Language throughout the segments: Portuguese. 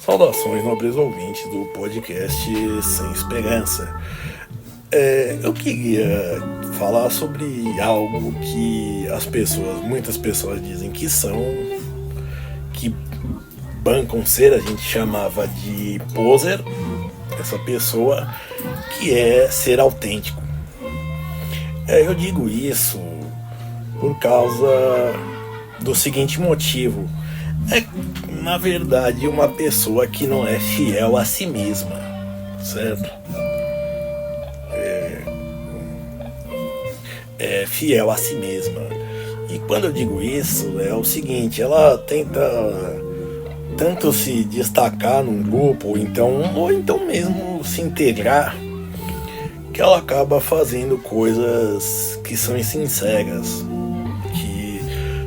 Saudações, nobres ouvintes do podcast Sem Esperança. Eu queria falar sobre algo que muitas pessoas dizem que bancam ser, a gente chamava de poser, essa pessoa, que é ser autêntico. Eu digo isso por causa do seguinte motivo. Na verdade, uma pessoa que não é fiel a si mesma, certo? É fiel a si mesma. E quando eu digo isso, é o seguinte: ela tenta tanto se destacar num grupo, ou então mesmo se integrar, que ela acaba fazendo coisas que são insinceras, que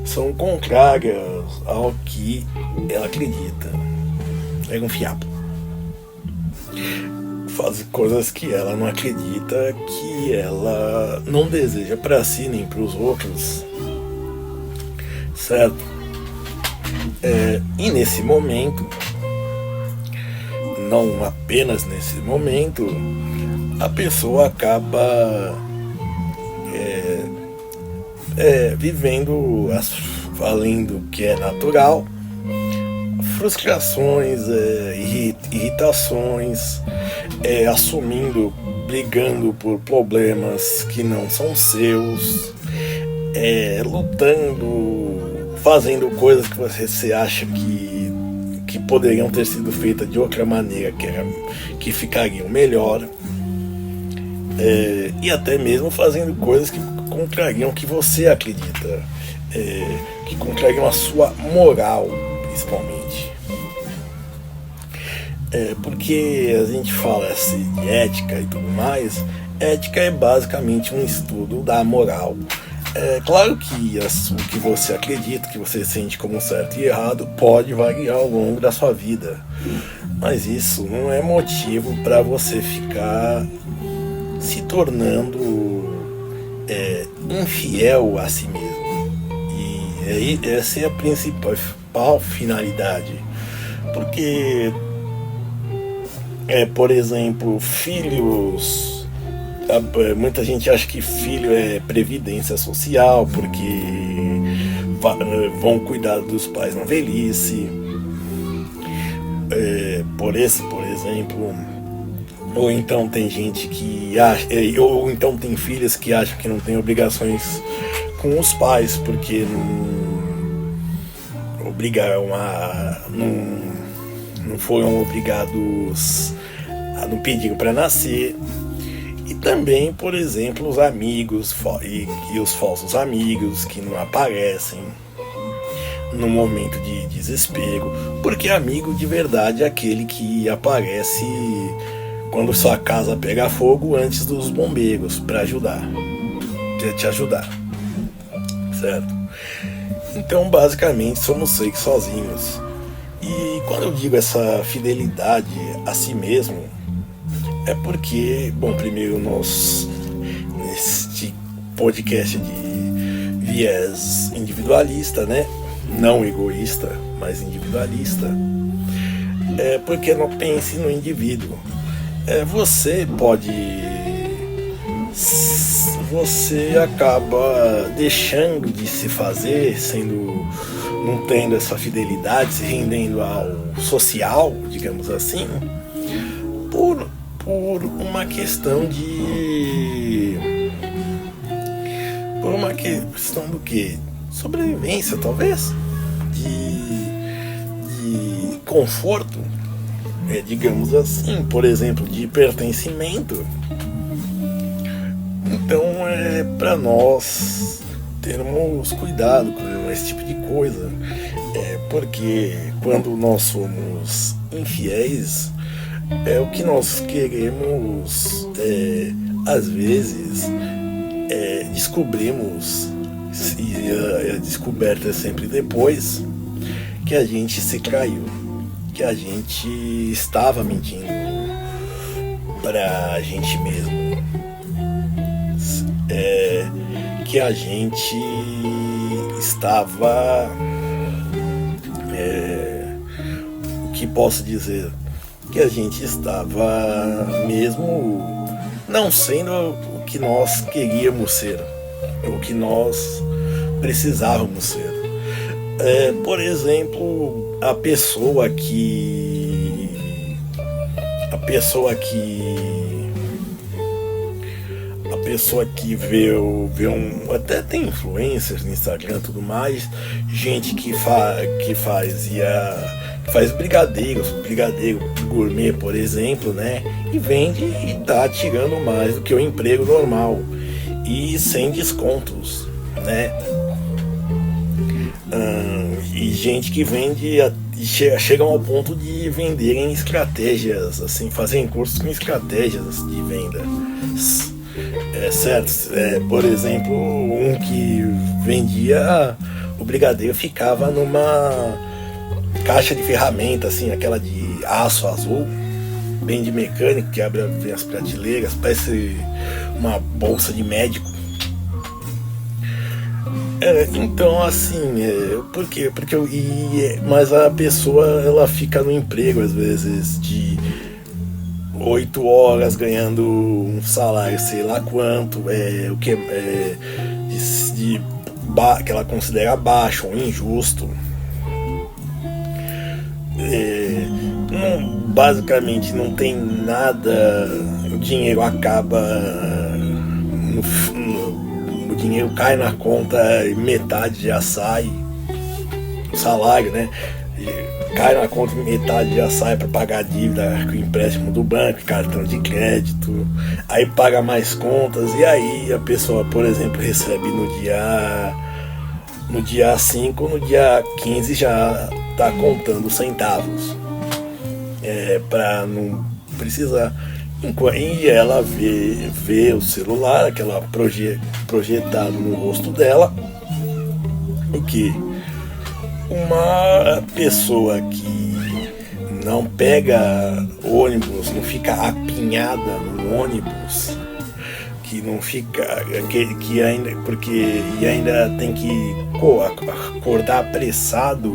são contrárias ao que ela acredita. Pega um fiapo. Faz coisas que ela não acredita, que ela não deseja para si nem para os outros, certo? E nesse momento, não apenas nesse momento, a pessoa acaba vivendo, falando que é natural, frustrações, irritações, brigando por problemas que não são seus, lutando, fazendo coisas que você acha que poderiam ter sido feitas de outra maneira, que ficariam melhor, e até mesmo fazendo coisas que contrariam o que você acredita, que contrariam a sua moral, principalmente. Porque a gente fala assim, de ética e tudo mais. Ética é basicamente um estudo da moral. Claro que o que você acredita, que você sente como certo e errado, pode variar ao longo da sua vida, mas isso não é motivo para você ficar se tornando infiel a si mesmo. E essa é a principal finalidade, porque por exemplo, filhos, muita gente acha que filho é previdência social, porque vão cuidar dos pais na velhice, por exemplo. Ou então tem gente que acha, ou então tem filhas que acham que não tem obrigações com os pais, porque não foram obrigados, não pediram para nascer. E também, por exemplo, os amigos e os falsos amigos que não aparecem no momento de desespero, porque amigo de verdade é aquele que aparece quando sua casa pega fogo antes dos bombeiros, para te ajudar, certo? Então, basicamente, somos seres sozinhos. E quando eu digo essa fidelidade a si mesmo, é porque, primeiro, nós, neste podcast de viés individualista, né? Não egoísta, mas individualista, porque não pense no indivíduo. Você acaba deixando de se fazer, não tendo essa fidelidade, se rendendo ao social, digamos assim, por uma questão do quê? Sobrevivência, talvez, de conforto, digamos assim, por exemplo, de pertencimento. Então, para nós termos cuidado com esse tipo de coisa, porque quando nós somos infiéis, o que nós queremos, às vezes, descobrimos, e a descoberta é sempre depois, que a gente se traiu, que a gente estava mentindo pra gente mesmo, que a gente estava que posso dizer que a gente estava mesmo não sendo o que nós queríamos ser, o que nós precisávamos ser. Por exemplo, a pessoa que vê até tem influencers no Instagram e tudo mais, gente que faz brigadeiro gourmet, por exemplo, né? E vende e tá tirando mais do que o emprego normal e sem descontos, né? E gente que vende chegam ao ponto de venderem estratégias, assim, fazem cursos com estratégias de venda. Certo? Por exemplo, um que vendia o brigadeiro ficava numa caixa de ferramenta, assim, aquela de aço azul, bem de mecânico, que abre as prateleiras, parece uma bolsa de médico. Então, assim, por quê? Mas a pessoa, ela fica no emprego, às vezes, de 8 horas ganhando um salário, sei lá quanto, que ela considera baixo ou injusto. Basicamente não tem nada, o dinheiro acaba, o dinheiro cai na conta e metade já sai, o salário, né? Cai na conta e metade já sai para pagar a dívida com o empréstimo do banco, cartão de crédito, aí paga mais contas, e aí a pessoa, por exemplo, recebe no dia 5, no dia 15 já tá contando centavos, para não precisar. E ela vê o celular, aquela projetado no rosto dela, o que uma pessoa que não pega ônibus, não fica apinhada no ônibus, que não fica, que ainda tem que acordar apressado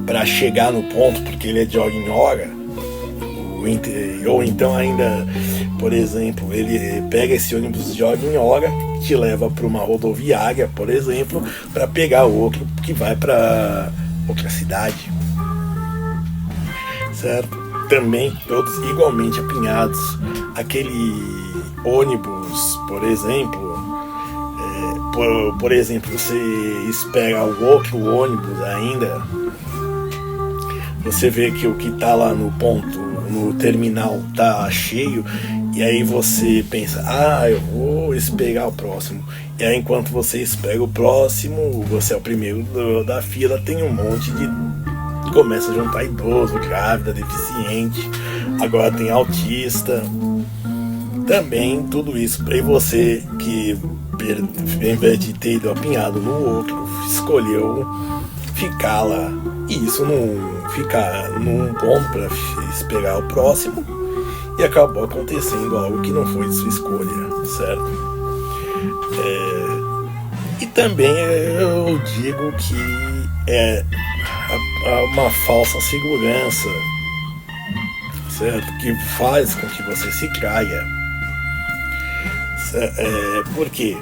para chegar no ponto, porque ele é de hora em hora, ou então ainda, por exemplo, ele pega esse ônibus de hora em hora, te leva para uma rodoviária, por exemplo, para pegar outro que vai para outra cidade, certo? Também todos igualmente apinhados. Aquele ônibus, por exemplo, por exemplo, você espera o outro ônibus ainda, você vê que o que está lá no ponto, no terminal, tá cheio, e aí você pensa, eu vou esperar o próximo. E aí, enquanto você espera o próximo, você é o primeiro da fila, tem um monte de... começa a juntar idoso, grávida, deficiente, agora tem autista, também tudo isso. E você que, ao invés de ter ido apinhado no outro, escolheu ficar lá, e isso não ficar num ponto para esperar o próximo, e acabou acontecendo algo que não foi de sua escolha, certo? E também eu digo que é uma falsa segurança, certo? Que faz com que você se caia. Por quê?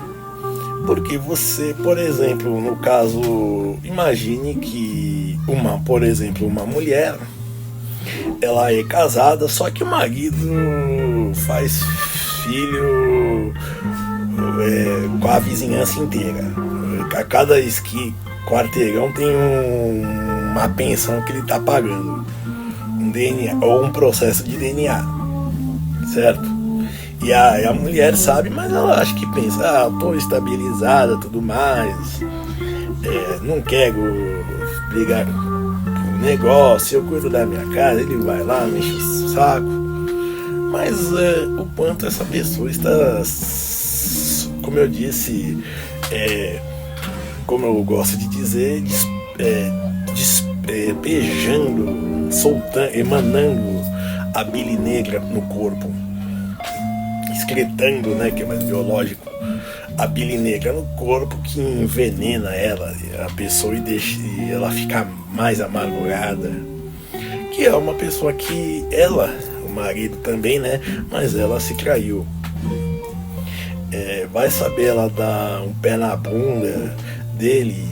Porque você, por exemplo, no caso, imagine que por exemplo, uma mulher, ela é casada, só que o marido faz filho com a vizinhança inteira. A cada quarteirão tem uma pensão que ele está pagando, um DNA ou um processo de DNA, certo? E a mulher sabe, mas ela acha que pensa, estou estabilizada, tudo mais, não quero brigar com o negócio, eu cuido da minha casa, ele vai lá, me enche o saco. Mas o quanto essa pessoa está, como eu disse, como eu gosto de dizer, despejando, soltando, emanando a bile negra no corpo, excretando, né, que é mais biológico, a bile negra no corpo que envenena ela, a pessoa, e deixa ela ficar mais amargurada. Que é uma pessoa que ela, o marido também, né? Mas ela se traiu. Vai saber, ela dá um pé na bunda dele,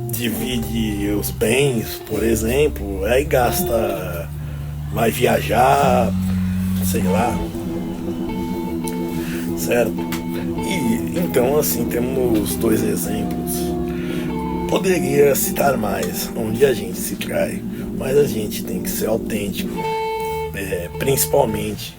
divide os bens, por exemplo, aí gasta, vai viajar, sei lá, certo? E então, assim, temos dois exemplos. Poderia citar mais onde a gente se trai, mas a gente tem que ser autêntico, principalmente.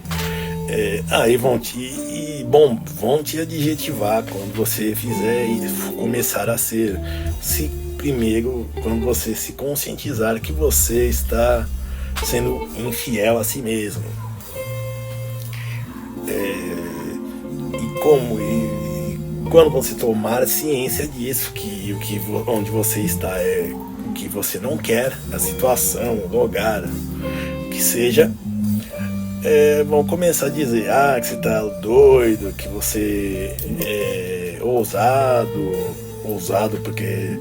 Aí vão te adjetivar quando você fizer e começar a ser. Se primeiro, quando você se conscientizar que você está sendo infiel a si mesmo. Quando você tomar ciência disso, que onde você está é o que você não quer, a situação, o lugar, que seja, vão começar a dizer, que você está doido, que você é ousado porque,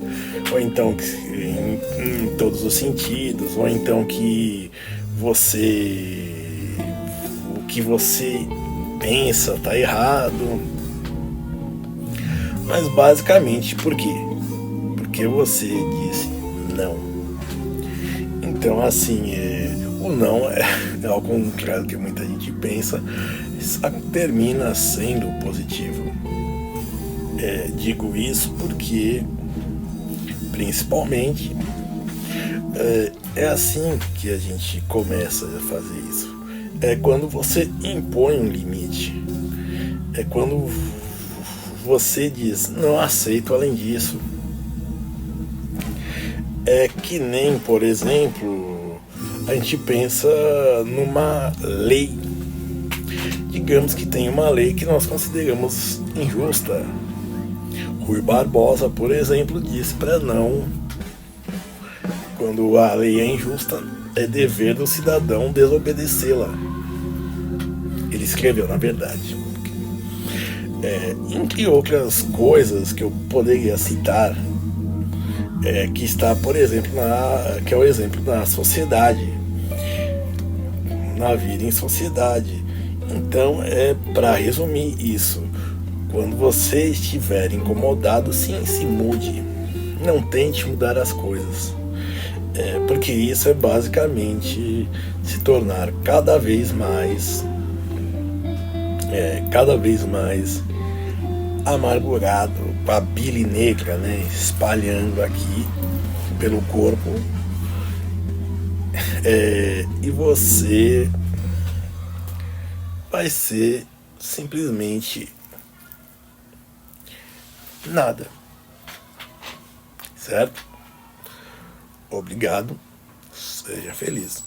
ou então que, em todos os sentidos, ou então que o que você pensa tá errado. Mas basicamente por quê? Porque você disse não. Então, assim, o não ao contrário do que muita gente pensa, termina sendo positivo. Digo isso porque, principalmente, é assim que a gente começa a fazer isso. É quando você impõe um limite. É quando você diz, não aceito além disso. É que nem, por exemplo, a gente pensa numa lei. Digamos que tem uma lei que nós consideramos injusta. Rui Barbosa, por exemplo, disse para não. Quando a lei é injusta, é dever do cidadão desobedecê-la. Ele escreveu, na verdade. Entre outras coisas que eu poderia citar, que está, por exemplo, que é o exemplo da sociedade, na vida em sociedade. Então, para resumir isso, quando você estiver incomodado, sim, se mude. Não tente mudar as coisas. Porque isso é basicamente se tornar cada vez mais amargurado, com a bile negra, né, espalhando aqui pelo corpo, e você vai ser simplesmente nada, certo? Obrigado, seja feliz.